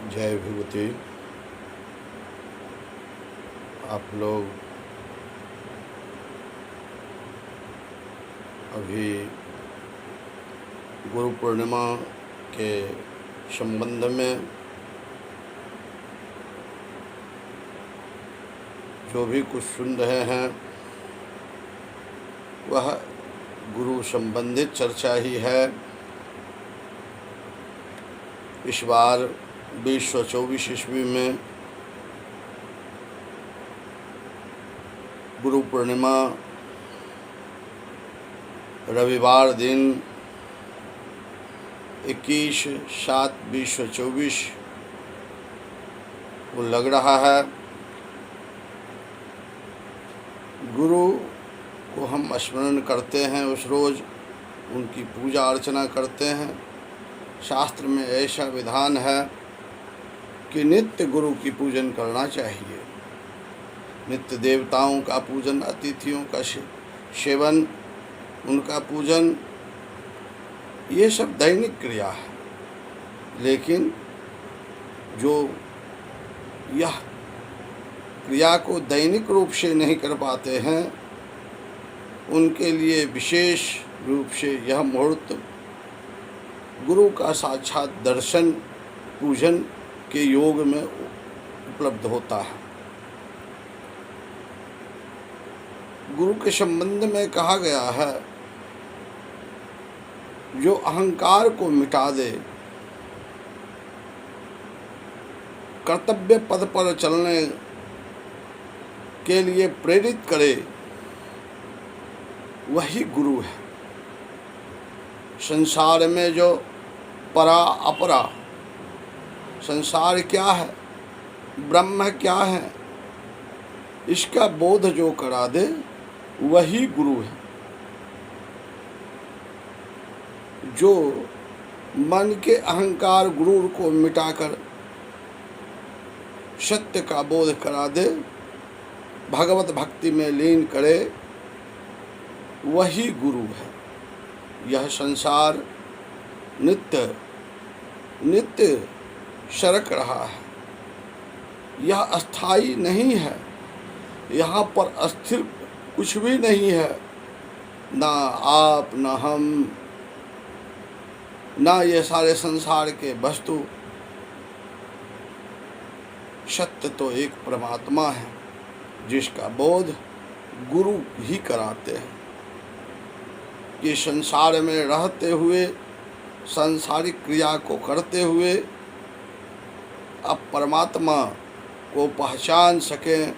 जय विभूति। आप लोग अभी गुरु पूर्णिमा के संबंध में जो भी कुछ सुन रहे हैं वह गुरु संबंधित चर्चा ही है। इस बार 2024 ईस्वी में गुरु पूर्णिमा रविवार दिन 21/7/2024 को लग रहा है। गुरु को हम स्मरण करते हैं, उस रोज़ उनकी पूजा अर्चना करते हैं। शास्त्र में ऐसा विधान है कि नित्य गुरु की पूजन करना चाहिए। नित्य देवताओं का पूजन, अतिथियों का सेवन, उनका पूजन, ये सब दैनिक क्रिया है। लेकिन जो यह क्रिया को दैनिक रूप से नहीं कर पाते हैं, उनके लिए विशेष रूप से यह मुहूर्त गुरु का साक्षात दर्शन, पूजन के योग में उपलब्ध होता है। गुरु के संबंध में कहा गया है, जो अहंकार को मिटा दे, कर्तव्य पद पर चलने के लिए प्रेरित करे, वही गुरु है। संसार में जो परा अपरा, संसार क्या है, ब्रह्म क्या है, इसका बोध जो करा दे वही गुरु है। जो मन के अहंकार गुरु को मिटाकर सत्य का बोध करा दे, भगवत भक्ति में लीन करे, वही गुरु है। यह संसार नित्य नित्य सरक रहा है। यह अस्थाई नहीं है। यहाँ पर अस्थिर कुछ भी नहीं है। ना आप, ना हम, ना ये सारे संसार के वस्तु। सत्य तो एक परमात्मा है, जिसका बोध गुरु ही कराते हैं। ये संसार में रहते हुए, सांसारिक क्रिया को करते हुए अब परमात्मा को पहचान सकें,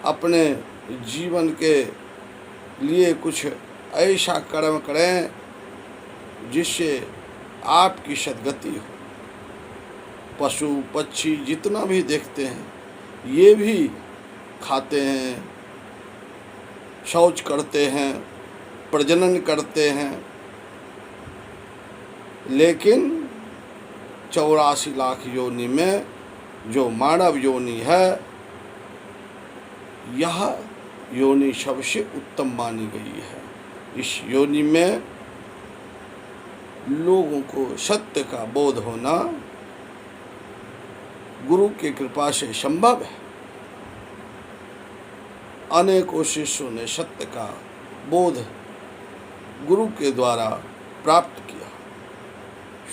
अपने जीवन के लिए कुछ ऐसा कर्म करें जिससे आपकी सद्गति हो। पशु पक्षी जितना भी देखते हैं, ये भी खाते हैं, शौच करते हैं, प्रजनन करते हैं, लेकिन 84 लाख योनि में जो मानव योनि है, यह योनि सबसे उत्तम मानी गई है। इस योनि में लोगों को सत्य का बोध होना गुरु की कृपा से संभव है। अनेकों शिष्यों ने सत्य का बोध गुरु के द्वारा प्राप्त किया।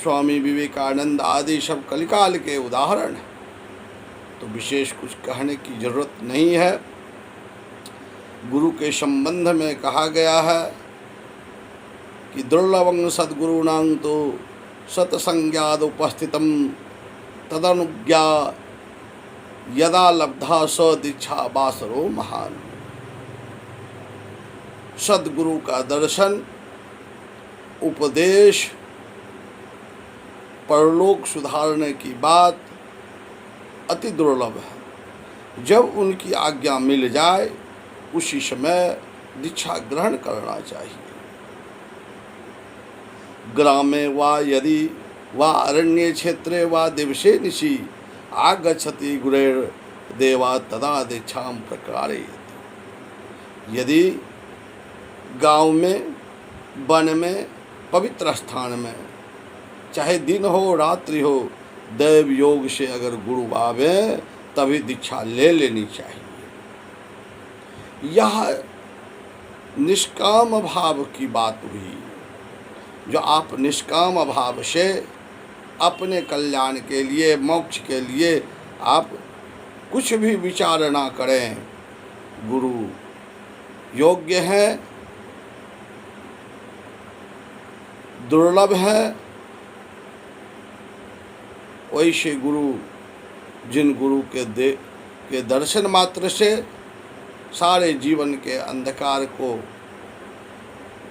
स्वामी विवेकानंद आदि सब कलिकाल के उदाहरण हैं, तो विशेष कुछ कहने की जरूरत नहीं है। गुरु के संबंध में कहा गया है कि दुर्लभं सद्गुरूणां तो सत्संज्ञाद उपस्थितं तदनुज्ञा यदा लब्धा स दीक्षा बासरो महान। सद्गुरु का दर्शन, उपदेश, परलोक सुधारने की बात अति दुर्लभ है। जब उनकी आज्ञा मिल जाए, उसी समय दीक्षा ग्रहण करना चाहिए। ग्रामे वा यदि वा अरण्ये क्षेत्रे वा दिवसे निशि आगच्छति गुरुर्देवा तदा दीक्षां प्रकारयति। यदि गांव में, वन में, पवित्र स्थान में, चाहे दिन हो रात्रि हो, दैव योग से अगर गुरु आवे तभी दीक्षा ले लेनी चाहिए। यह निष्काम भाव की बात हुई। जो आप निष्काम भाव से अपने कल्याण के लिए, मोक्ष के लिए आप कुछ भी विचार ना करें, गुरु योग्य है, दुर्लभ है, वैसे गुरु, जिन गुरु के दर्शन मात्र से सारे जीवन के अंधकार को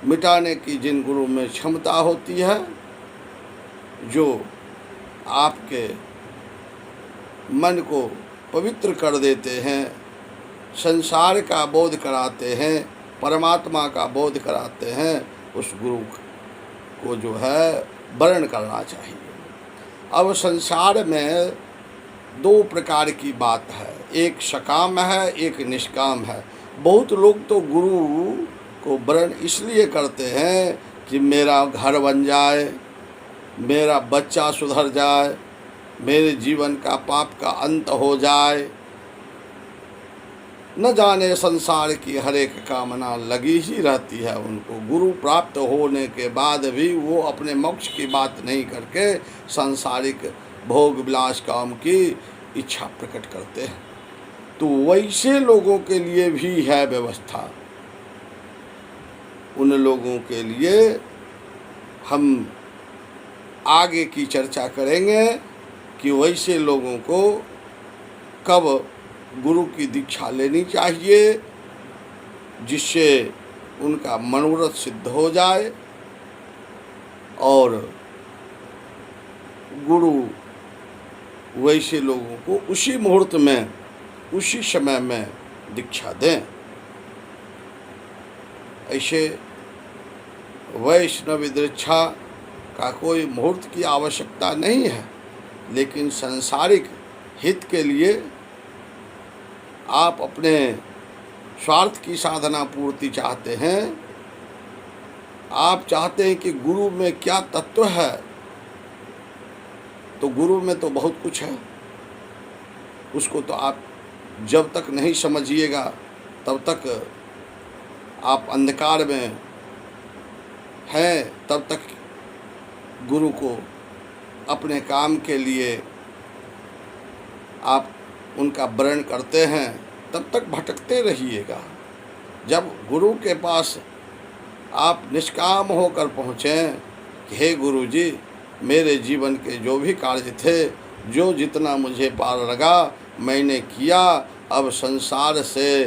मिटाने की जिन गुरु में क्षमता होती है, जो आपके मन को पवित्र कर देते हैं, संसार का बोध कराते हैं, परमात्मा का बोध कराते हैं, उस गुरु को जो है वर्ण करना चाहिए। अब संसार में दो प्रकार की बात है, एक सकाम है, एक निष्काम है। बहुत लोग तो गुरु को वर्ण इसलिए करते हैं कि मेरा घर बन जाए, मेरा बच्चा सुधर जाए, मेरे जीवन का पाप का अंत हो जाए। न जाने संसार की हर एक कामना लगी ही रहती है उनको। गुरु प्राप्त होने के बाद भी वो अपने मोक्ष की बात नहीं करके सांसारिक भोग विलास काम की इच्छा प्रकट करते हैं। तो वैसे लोगों के लिए भी है व्यवस्था। उन लोगों के लिए हम आगे की चर्चा करेंगे कि वैसे लोगों को कब गुरु की दीक्षा लेनी चाहिए, जिससे उनका मनोरथ सिद्ध हो जाए और गुरु वैसे लोगों को उसी मुहूर्त में, उसी समय में दीक्षा दें। ऐसे वैष्णव दीक्षा का कोई मुहूर्त की आवश्यकता नहीं है, लेकिन सांसारिक हित के लिए आप अपने स्वार्थ की साधना पूर्ति चाहते हैं, आप चाहते हैं कि गुरु में क्या तत्व है, तो गुरु में तो बहुत कुछ है। उसको तो आप जब तक नहीं समझिएगा तब तक आप अंधकार में हैं, तब तक गुरु को अपने काम के लिए आप उनका वर्ण करते हैं, तब तक भटकते रहिएगा। जब गुरु के पास आप निष्काम होकर पहुँचें कि हे गुरु जी, मेरे जीवन के जो भी कार्य थे, जो जितना मुझे पार लगा मैंने किया, अब संसार से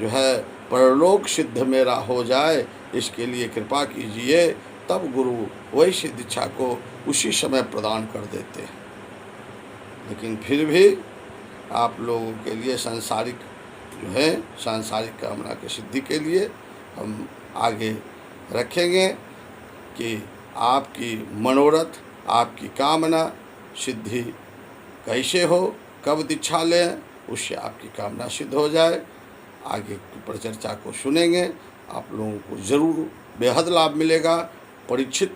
जो है परलोक सिद्ध मेरा हो जाए, इसके लिए कृपा कीजिए। तब गुरु वैश्य दीक्षा को उसी समय प्रदान कर देते हैं। लेकिन फिर भी आप लोगों के लिए सांसारिक जो है, सांसारिक कामना की सिद्धि के लिए हम आगे रखेंगे कि आपकी मनोरथ, आपकी कामना सिद्धि कैसे हो, कब दीक्षा लें, उससे आपकी कामना सिद्ध हो जाए। आगे की परिचर्चा को सुनेंगे, आप लोगों को ज़रूर बेहद लाभ मिलेगा। परीक्षित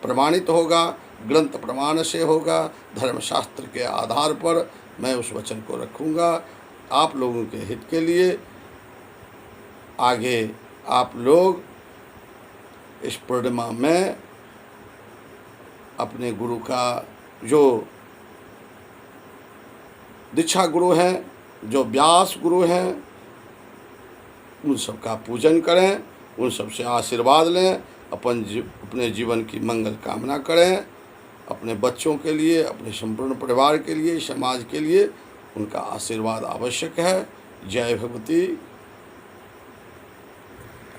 प्रमाणित होगा, ग्रंथ प्रमाण से होगा, धर्मशास्त्र के आधार पर मैं उस वचन को रखूँगा आप लोगों के हित के लिए। आगे आप लोग इस पूर्णिमा में अपने गुरु का, जो दीक्षा गुरु हैं, जो व्यास गुरु हैं, उन सब का पूजन करें, उन सब से आशीर्वाद लें, अपने जीवन की मंगल कामना करें। अपने बच्चों के लिए, अपने संपूर्ण परिवार के लिए, समाज के लिए उनका आशीर्वाद आवश्यक है। जय भगवती।